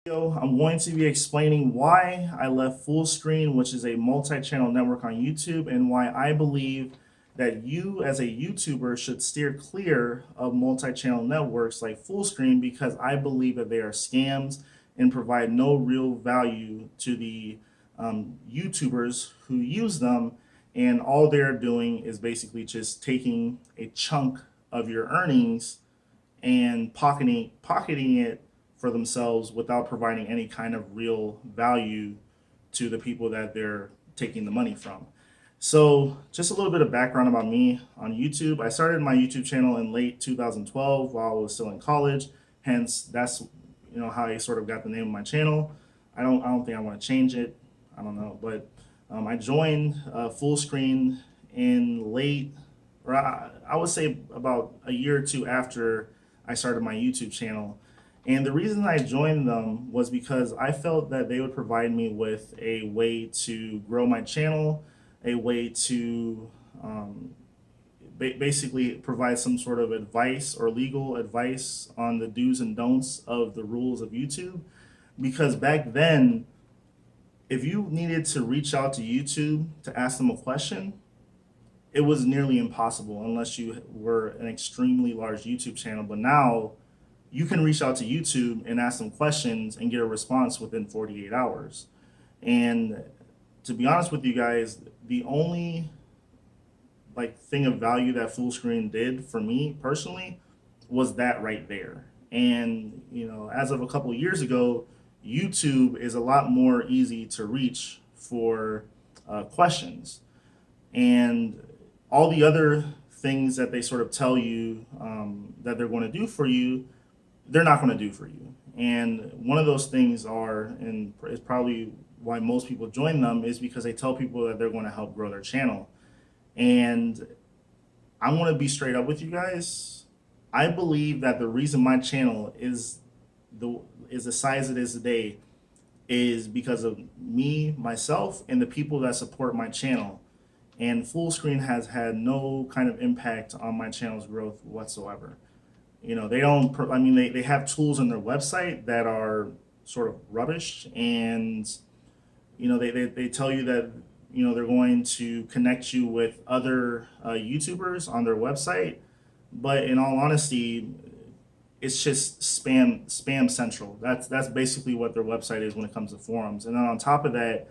I'm going to be explaining why I left Fullscreen, which is a multi-channel network on YouTube, and why I believe that you as a YouTuber should steer clear of multi-channel networks like Fullscreen because I believe that they are scams and provide no real value to the YouTubers who use them, and all they're doing is basically just taking a chunk of your earnings and pocketing it for themselves without providing any kind of real value to the people that they're taking the money from. So, just a little bit of background about me on YouTube. I started my YouTube channel in late 2012 while I was still in college. Hence, that's how I sort of got the name of my channel. I don't think I want to change it. I don't know, but I joined Fullscreen in late, or I would say about a year or two after I started my YouTube channel. And the reason I joined them was because I felt that they would provide me with a way to grow my channel, a way to basically provide some sort of advice or legal advice on the do's and don'ts of the rules of YouTube. Because back then, if you needed to reach out to YouTube to ask them a question, it was nearly impossible unless you were an extremely large YouTube channel. But now you can reach out to YouTube and ask them questions and get a response within 48 hours. And to be honest with you guys, the only thing of value that Fullscreen did for me personally was that right there. And as of a couple of years ago, YouTube is a lot more easy to reach for questions. And all the other things that they sort of tell you that they're going to do for you, they're not going to do for you. And one of those things are, and it's probably why most people join them, is because they tell people that they're going to help grow their channel. And I want to be straight up with you guys. I believe that the reason my channel is the size it is today is because of me, myself, and the people that support my channel. And Fullscreen has had no kind of impact on my channel's growth whatsoever. They don't, I mean, they have tools on their website that are sort of rubbish, and, they tell you that, they're going to connect you with other YouTubers on their website. But in all honesty, it's just spam central. That's basically what their website is when it comes to forums. And then on top of that,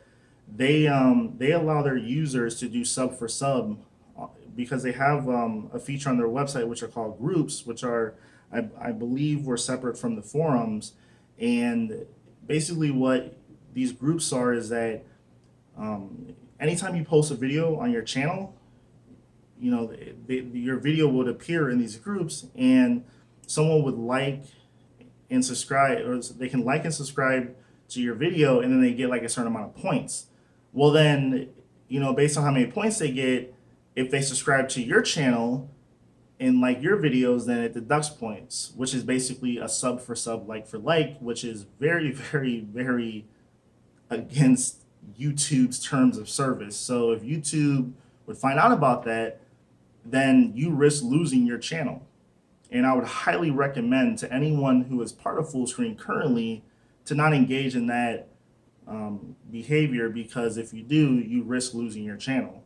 they allow their users to do sub for sub because they have a feature on their website which are called groups, which are I believe were separate from the forums. And basically what these groups are is that anytime you post a video on your channel, your video would appear in these groups, and someone would like and subscribe, or they can like and subscribe to your video, and then they get like a certain amount of points. Well, then, based on how many points they get, if they subscribe to your channel and like your videos, then it deducts points, which is basically a sub for sub, like for like, which is very, very, very against YouTube's terms of service. So if YouTube would find out about that, then you risk losing your channel. And I would highly recommend to anyone who is part of Fullscreen currently to not engage in that behavior, because if you do, you risk losing your channel.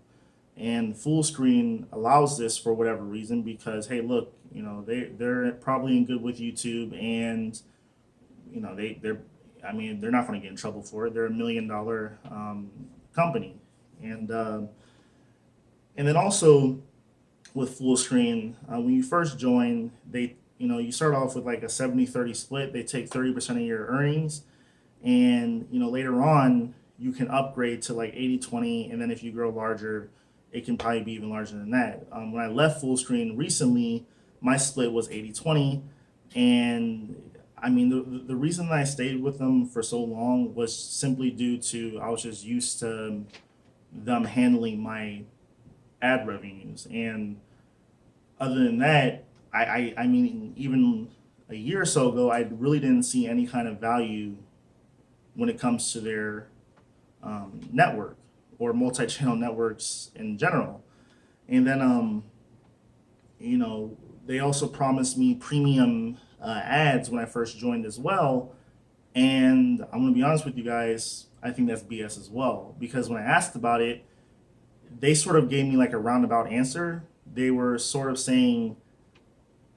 And Fullscreen allows this for whatever reason because, hey, look, they're probably in good with YouTube, and they're not going to get in trouble for it. They're $1 million company, and then also with Fullscreen, when you first join, you start off with like a 70-30 split. They take 30% of your earnings, and later on you can upgrade to like 80-20, and then if you grow larger, it can probably be even larger than that. When I left Fullscreen recently, my split was 80-20, and I mean the reason that I stayed with them for so long was simply due to I was just used to them handling my ad revenues. And other than that, I mean, even a year or so ago, I really didn't see any kind of value when it comes to their network or multi-channel networks in general. And then, they also promised me premium ads when I first joined as well. And And I'm gonna be honest with you guys, I think that's BS as well. Because when I asked about it, they sort of gave me like a roundabout answer. They were sort of saying,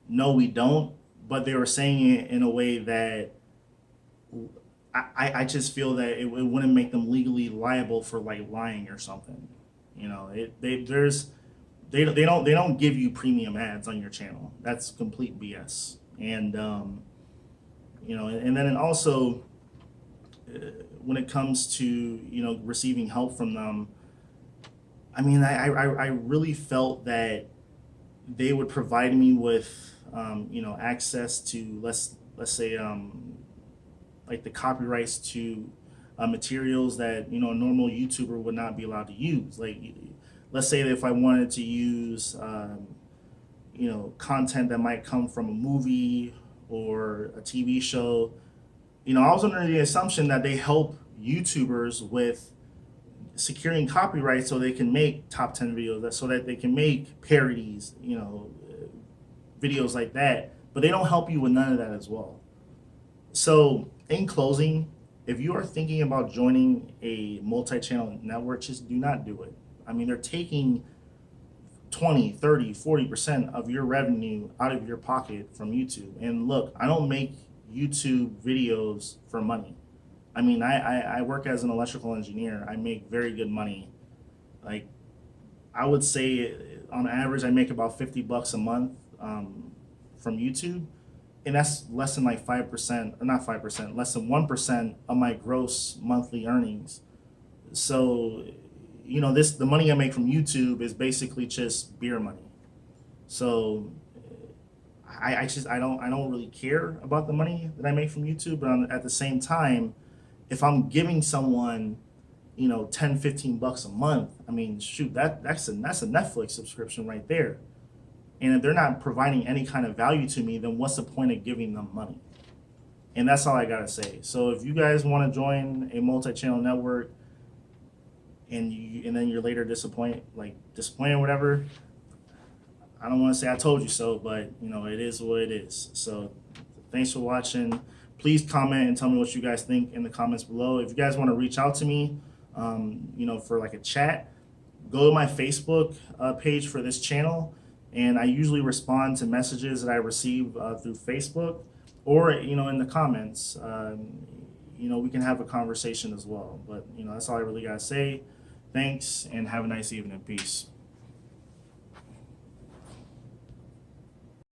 no, we don't, but they were saying it in a way that I just feel that it wouldn't make them legally liable for like lying or something. You know, they don't give you premium ads on your channel. That's complete BS. And you know, and then also when it comes to, you know, receiving help from them, I mean, I really felt that they would provide me with you know, access to let's say like the copyrights to materials that, you know, a normal YouTuber would not be allowed to use. Like, let's say that if I wanted to use you know, content that might come from a movie or a TV show, you know, I was under the assumption that they help YouTubers with securing copyright so they can make top 10 videos, so that they can make parodies, you know, videos like that. But they don't help you with none of that as well. So in closing, if you are thinking about joining a multi-channel network, just do not do it. I mean, they're taking 20, 30, 40% of your revenue out of your pocket from YouTube. And look, I don't make YouTube videos for money. I mean, I work as an electrical engineer. I make very good money. Like, I would say on average, I make about $50 a month from YouTube. And that's less than like 5%, or not 5%, less than 1% of my gross monthly earnings. So, you know, the money I make from YouTube is basically just beer money. So I don't really care about the money that I make from YouTube, but at the same time, if I'm giving someone, you know, 10, $15 a month, I mean, shoot, that's a Netflix subscription right there. And if they're not providing any kind of value to me, then what's the point of giving them money? And that's all I gotta say. So if you guys want to join a multi-channel network and then you're later disappointed or whatever, I don't want to say I told you so, but you know, it is what it is. So thanks for watching. Please comment and tell me what you guys think in the comments below. If you guys want to reach out to me, you know, for like a chat, go to my Facebook page for this channel. And I usually respond to messages that I receive through Facebook, or, you know, in the comments. You know, we can have a conversation as well. But, you know, that's all I really got to say. Thanks, and have a nice evening. Peace.